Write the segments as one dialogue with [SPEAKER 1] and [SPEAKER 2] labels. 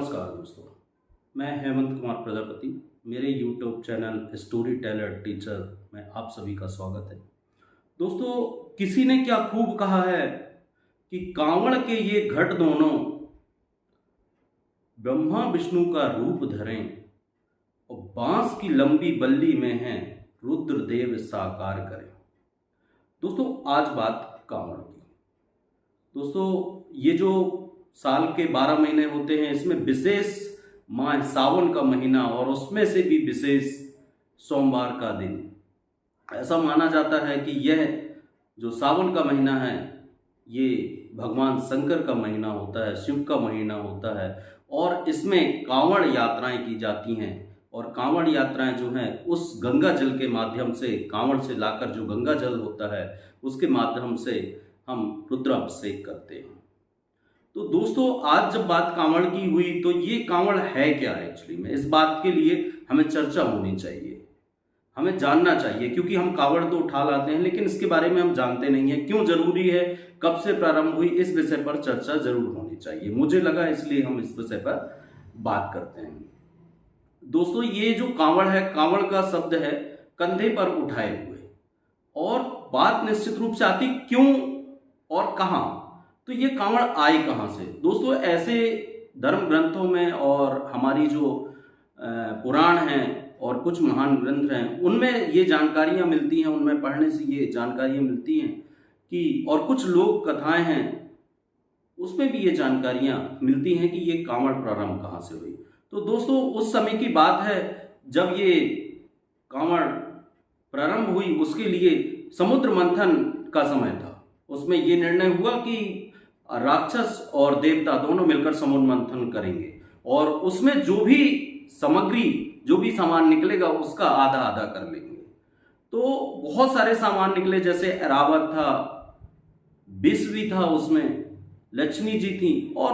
[SPEAKER 1] नमस्कार दोस्तों, मैं हेमंत कुमार प्रजापति। मेरे YouTube channel story teller teacher में आप सभी का स्वागत है। दोस्तों, किसी ने क्या खूब कहा है कि कांवड़ के ये घट दोनों ब्रह्मा विष्णु का रूप धरें और बांस की लंबी बल्ली में हैं रुद्रदेव साकार करें। दोस्तों, आज बात कांवड़ की। दोस्तों, ये जो साल के 12 महीने होते हैं, इसमें विशेष माह सावन का महीना और उसमें से भी विशेष सोमवार का दिन, ऐसा माना जाता है कि यह जो सावन का महीना है ये भगवान शंकर का महीना होता है, शिव का महीना होता है और इसमें कांवड़ यात्राएं की जाती हैं। और कांवड़ यात्राएं जो हैं उस गंगा जल के माध्यम से, कांवड़ से लाकर जो गंगा जल होता है उसके माध्यम से हम रुद्राभिषेक करते हैं। तो दोस्तों, आज जब बात कांवड़ की हुई तो ये कांवड़ है क्या एक्चुअली में, इस बात के लिए हमें चर्चा होनी चाहिए, हमें जानना चाहिए, क्योंकि हम कांवड़ तो उठा लाते हैं लेकिन इसके बारे में हम जानते नहीं है। क्यों जरूरी है, कब से प्रारंभ हुई, इस विषय पर चर्चा जरूर होनी चाहिए। मुझे लगा इसलिए हम इस विषय पर बात करते हैं। दोस्तों, ये जो कांवड़ है, कांवड़ का शब्द है कंधे पर उठाए हुए, और बात निश्चित रूप से आती क्यों और कहां। तो ये कांवड़ आए कहां से। दोस्तों, ऐसे धर्म ग्रंथों में और हमारी जो पुराण हैं और कुछ महान ग्रंथ हैं उनमें ये जानकारियां मिलती हैं, उनमें पढ़ने से ये जानकारियां मिलती हैं कि, और कुछ लोक कथाएं हैं उसमें भी ये जानकारियां मिलती हैं कि ये कांवड़ प्रारंभ कहां से हुई। तो दोस्तों, उस समय की बात है जब ये कांवड़ प्रारंभ हुई, उसके लिए समुद्र मंथन का समय था। उसमें ये निर्णय हुआ कि राक्षस और देवता दोनों मिलकर समुद्र मंथन करेंगे और उसमें जो भी सामग्री, जो भी सामान निकलेगा उसका आधा आधा कर लेंगे। तो बहुत सारे सामान निकले, जैसे ऐरावत था, विष भी था, उसमें लक्ष्मी जी थी और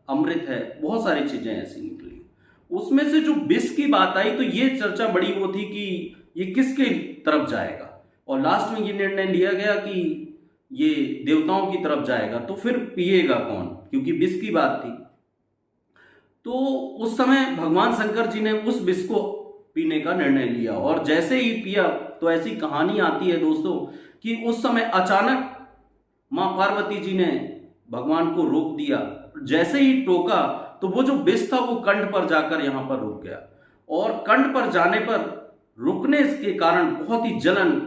[SPEAKER 1] अमृत है, बहुत सारी चीजें ऐसी निकली। उसमें से जो विष की बात आई तो ये चर्चा बड़ी वो थी कि ये किसके तरफ जाएगा, और लास्ट में ये निर्णय लिया गया कि ये देवताओं की तरफ जाएगा। तो फिर पिएगा कौन, क्योंकि विष की बात थी। तो उस समय भगवान शंकर जी ने उस विष को पीने का निर्णय लिया, और जैसे ही पिया तो ऐसी कहानी आती है दोस्तों कि उस समय अचानक मां पार्वती जी ने भगवान को रोक दिया। जैसे ही टोका तो वो जो विष था वो कंठ पर जाकर यहां पर रुक गया, और कंठ पर जाने पर रुकने के कारण बहुत ही जलन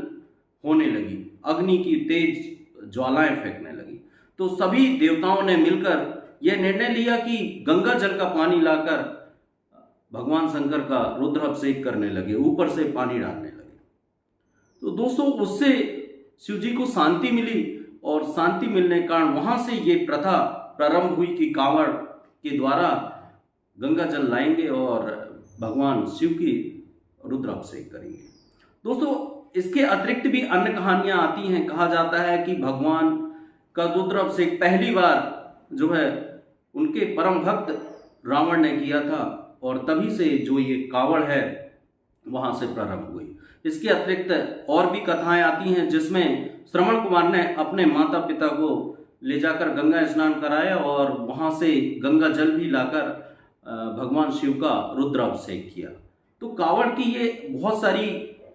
[SPEAKER 1] होने लगी, अग्नि की तेज ज्वालाएं फेंकने लगी। तो सभी देवताओं ने मिलकर यह निर्णय लिया कि गंगा जल का पानी लाकर भगवान शंकर का रुद्राभिषेक करने लगे, ऊपर से पानी डालने लगे। तो दोस्तों, उससे शिव जी को शांति मिली, और शांति मिलने के कारण वहां से ये प्रथा प्रारंभ हुई कि कांवड़ के द्वारा गंगा जल लाएंगे और भगवान शिव की रुद्राभिषेक करेंगे। दोस्तों, इसके अतिरिक्त भी अन्य कहानियां आती हैं। कहा जाता है कि भगवान का रुद्राभिषेक पहली बार जो है उनके परम भक्त रावण ने किया था, और तभी से जो ये कांवड़ है वहां से प्रारंभ हुई। इसके अतिरिक्त और भी कथाएं आती हैं जिसमें श्रवण कुमार ने अपने माता पिता को ले जाकर गंगा स्नान कराया और वहां से गंगा जल भी लाकर भगवान शिव का रुद्राभिषेक किया। तो कांवड़ की ये बहुत सारी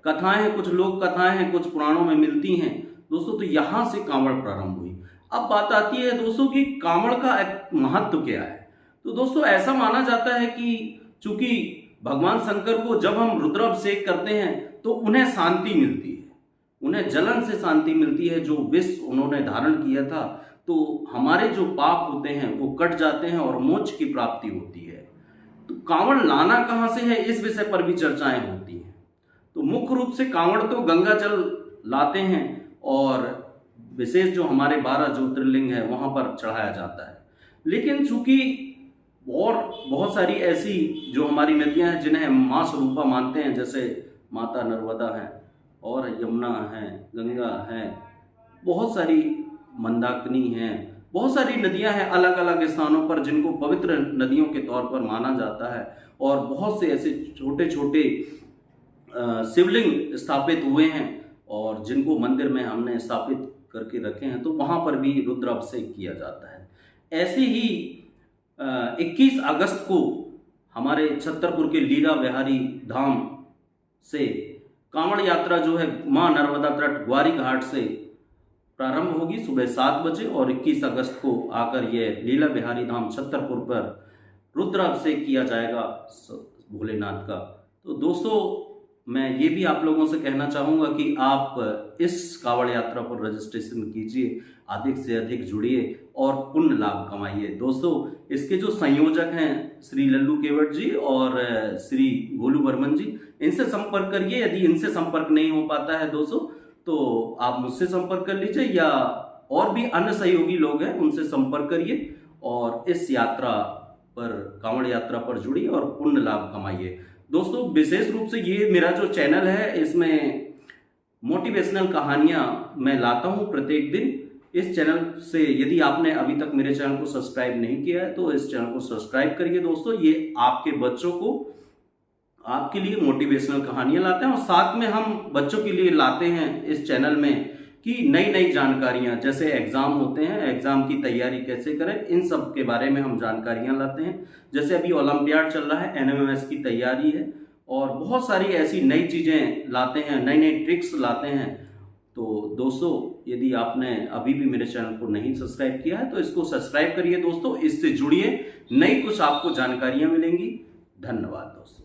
[SPEAKER 1] कथाएं हैं, कुछ लोक कथाएं हैं, कुछ पुराणों में मिलती हैं दोस्तों। तो यहां से कांवड़ प्रारंभ हुई। अब बात आती है दोस्तों कि कांवड़ का एक महत्व क्या है। तो दोस्तों, ऐसा माना जाता है कि चूंकि भगवान शंकर को जब हम रुद्राभिषेक करते हैं तो उन्हें शांति मिलती है, उन्हें जलन से शांति मिलती है। जो विष उन्होंने धारण किया था, तो हमारे जो पाप होते हैं वो कट जाते हैं और मोक्ष की प्राप्ति होती है। तो कांवड़ लाना कहां से है, इस विषय पर भी चर्चाएं होती हैं। तो मुख्य रूप से कांवड़ तो गंगा जल लाते हैं, और विशेष जो हमारे 12 ज्योतिर्लिंग है वहां पर चढ़ाया जाता है। लेकिन चूंकि और बहुत सारी ऐसी जो हमारी नदियां हैं जिन्हें मां स्वरूपा मानते हैं, जैसे माता नर्मदा है और यमुना है, गंगा है, बहुत सारी मंदाकिनी है, बहुत सारी नदियां हैं अलग अलग स्थानों पर जिनको पवित्र नदियों के तौर पर माना जाता है। और बहुत से ऐसे छोटे छोटे शिवलिंग स्थापित हुए हैं और जिनको मंदिर में हमने स्थापित करके रखे हैं, तो वहां पर भी रुद्राभिषेक किया जाता है। ऐसे ही 21 अगस्त को हमारे छतरपुर के लीला बिहारी धाम से कांवड़ यात्रा जो है मां नर्मदा तट ग्वारी घाट से प्रारंभ होगी सुबह 7 बजे, और 21 अगस्त को आकर यह लीला बिहारी धाम छतरपुर पर रुद्राभिषेक किया जाएगा भोलेनाथ का। तो दोस्तों, मैं ये भी आप लोगों से कहना चाहूँगा कि आप इस कांवड़ यात्रा पर रजिस्ट्रेशन कीजिए, अधिक से अधिक जुड़िए और पुण्य लाभ कमाइए। दोस्तों, इसके जो संयोजक हैं श्री लल्लू केवट जी और श्री गोलू बर्मन जी, इनसे संपर्क करिए। यदि इनसे संपर्क नहीं हो पाता है दोस्तों, तो आप मुझसे संपर्क कर लीजिए, या और भी अन्य सहयोगी लोग हैं उनसे संपर्क करिए और इस यात्रा पर, कांवड़ यात्रा पर जुड़िए और पुण्य लाभ कमाइए। दोस्तों, विशेष रूप से ये मेरा जो चैनल है, इसमें मोटिवेशनल कहानियां मैं लाता हूं प्रत्येक दिन। इस चैनल से यदि आपने अभी तक मेरे चैनल को सब्सक्राइब नहीं किया है तो इस चैनल को सब्सक्राइब करिए। दोस्तों, ये आपके बच्चों को, आपके लिए मोटिवेशनल कहानियां लाते हैं, और साथ में हम बच्चों के लिए लाते हैं इस चैनल में कि नई नई जानकारियां, जैसे एग्जाम होते हैं, एग्जाम की तैयारी कैसे करें, इन सब के बारे में हम जानकारियां लाते हैं। जैसे अभी ओलंपियाड चल रहा है, एनएमएमएस की तैयारी है, और बहुत सारी ऐसी नई चीजें लाते हैं, नई नई ट्रिक्स लाते हैं। तो दोस्तों, यदि आपने अभी भी मेरे चैनल को नहीं सब्सक्राइब किया है तो इसको सब्सक्राइब करिए दोस्तों, इससे जुड़िए, नई कुछ आपको जानकारियां मिलेंगी। धन्यवाद दोस्तों।